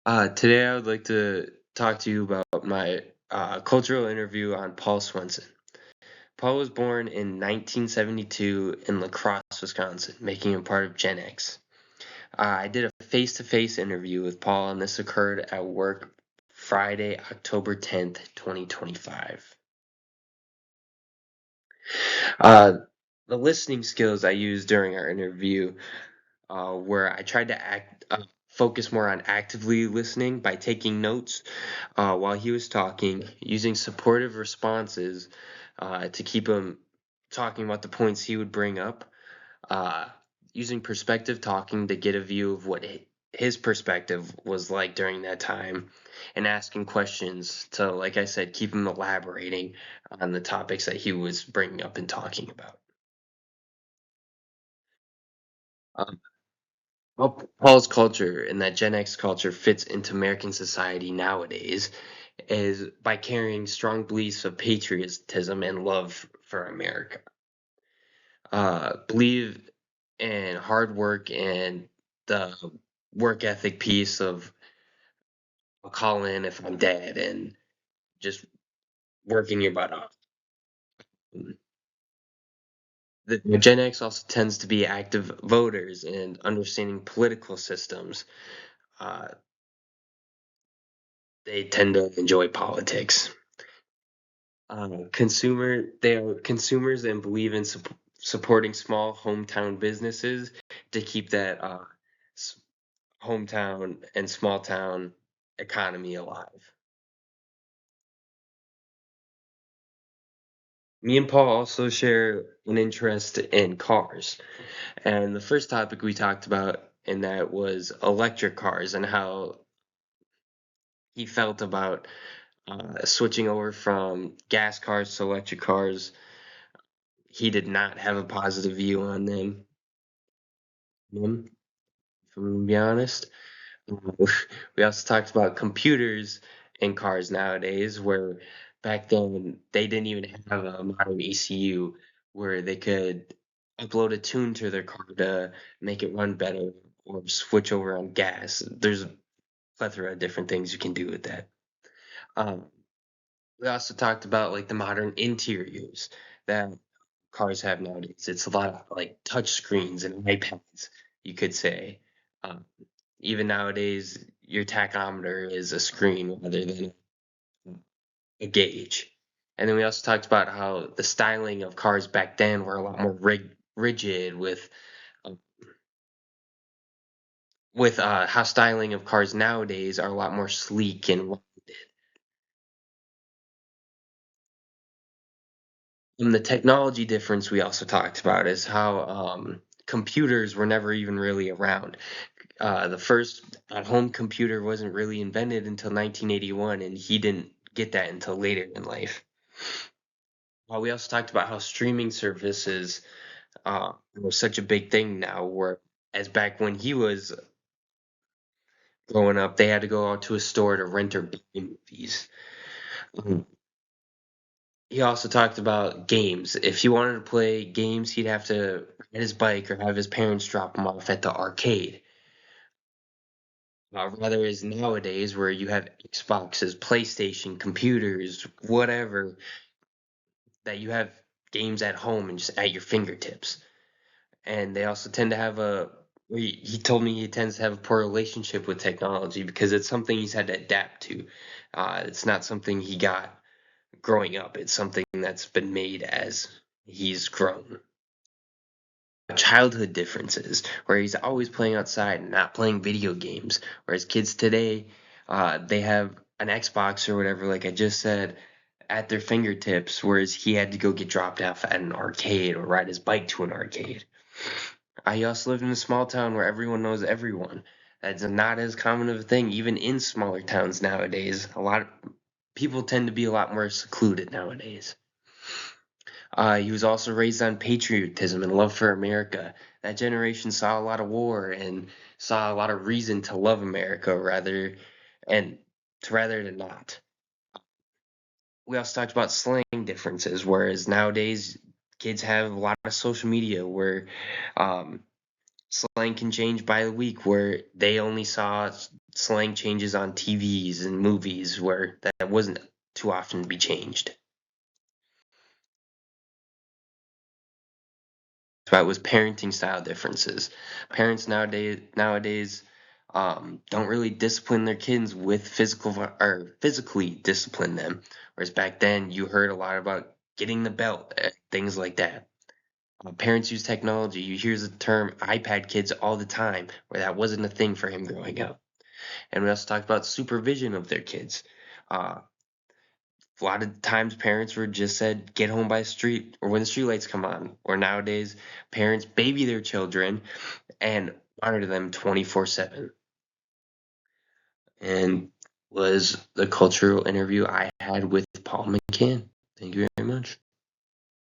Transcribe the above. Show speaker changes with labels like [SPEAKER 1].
[SPEAKER 1] Today I would like to talk to you about my cultural interview on Paul Swenson. Paul was born in 1972 in La Crosse, Wisconsin, making him part of Gen X. I did a face-to-face interview with Paul, and this occurred at work Friday, October 10th, 2025. Uh, the listening skills I used during our interview where I tried to focus more on actively listening by taking notes while he was talking, using supportive responses to keep him talking about the points he would bring up, uh, using perspective talking to get a view of what his perspective was like during that time, and asking questions to, like I said, keep him elaborating on the topics that he was bringing up and talking about. Um, Well, Paul's culture and that Gen X culture fits into American society nowadays is by carrying strong beliefs of patriotism and love for America. Believe in hard work and the work ethic piece of I'll call in if I'm dead and just working your butt off. The Gen X also tends to be active voters and understanding political systems. Uh, they tend to enjoy politics. They are consumers and believe in supporting small hometown businesses to keep that s- hometown and small town economy alive. Me and Paul also share an interest in cars. And the first topic we talked about in that was electric cars and how he felt about switching over from gas cars to electric cars. He did not have a positive view on them, if I'm gonna be honest. We also talked about computers in cars nowadays, where back then they didn't even have a modern ECU where they could upload a tune to their car to make it run better or switch over on gas. There's a plethora of different things you can do with that. Um, we also talked about like the modern interiors that cars have nowadays. It's a lot of like touch screens and iPads, you could say. Um, Even nowadays, your tachometer is a screen rather than a gauge. And then we also talked about how the styling of cars back then were a lot more rigid uh, with how styling of cars nowadays are a lot more sleek and rounded. And the technology difference we also talked about is how computers were never even really around. The first at-home computer wasn't really invented until 1981, and he didn't get that until later in life. We also talked about how streaming services were such a big thing now, where as back when he was growing up, they had to go out to a store to rent or buy movies. Um, He also talked about games. If he wanted to play games, he'd have to ride his bike or have his parents drop him off at the arcade. Rather is nowadays where you have Xboxes, PlayStation, computers, whatever, that you have games at home and just at your fingertips. And they also tend to have he told me he tends to have a poor relationship with technology because it's something he's had to adapt to. It's not something he got growing up. It's something that's been made as he's grown. Childhood differences where he's always playing outside and not playing video games, whereas kids today they have an Xbox or whatever, like I just said, at their fingertips, whereas he had to go get dropped off at an arcade or ride his bike to an arcade. I also lived in a small town where everyone knows everyone. That's not as common of a thing, even in smaller towns nowadays. A lot of people tend to be a lot more secluded nowadays. He was also raised on patriotism and love for America. That generation saw a lot of war and saw a lot of reason to love America and rather than not. We also talked about slang differences, whereas nowadays kids have a lot of social media where um, slang can change by the week, where they only saw slang changes on TVs and movies where that wasn't too often to be changed. So it was parenting style differences. Parents nowadays don't really discipline their kids with or physically discipline them, whereas back then you heard a lot about getting the belt, things like that. Parents use technology. You hear the term iPad kids all the time, where that wasn't a thing for him growing up. And we also talked about supervision of their kids. Uh, a lot of times parents were just said get home by street or when the street lights come on, or nowadays parents baby their children and monitor them 24/7. And was the cultural interview I had with Paul McCann. Thank you very much.